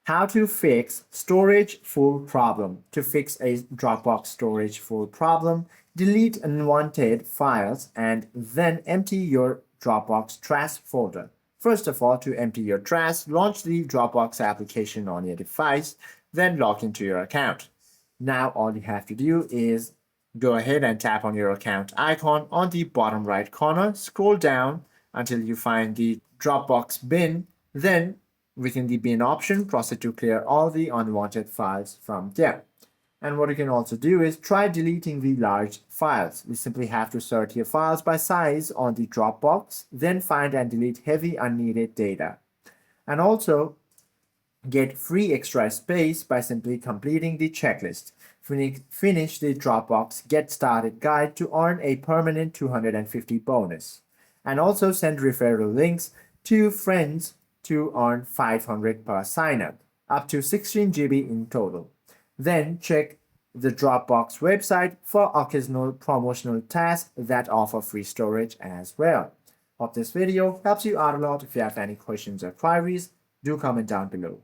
How to fix storage full problem. To fix a Dropbox storage full problem, delete unwanted files and then empty your Dropbox trash folder. First of all, to empty your trash, launch the Dropbox application on your device, then log into your account. Now all you have to do is go ahead and tap on your account icon on the bottom right corner, scroll down until you find the Dropbox bin, then within the bin option, proceed to clear all the unwanted files from there. And what you can also do is try deleting the large files. You simply have to sort your files by size on the Dropbox, then find and delete heavy unneeded data. And also get free extra space by simply completing the checklist. Finish the Dropbox Get Started Guide to earn a permanent 250 bonus. And also send referral links to friends to earn 500 per sign-up, up to 16 GB in total. Then check the Dropbox website for occasional promotional tasks that offer free storage as well. Hope this video helps you out a lot. If you have any questions or queries, do comment down below.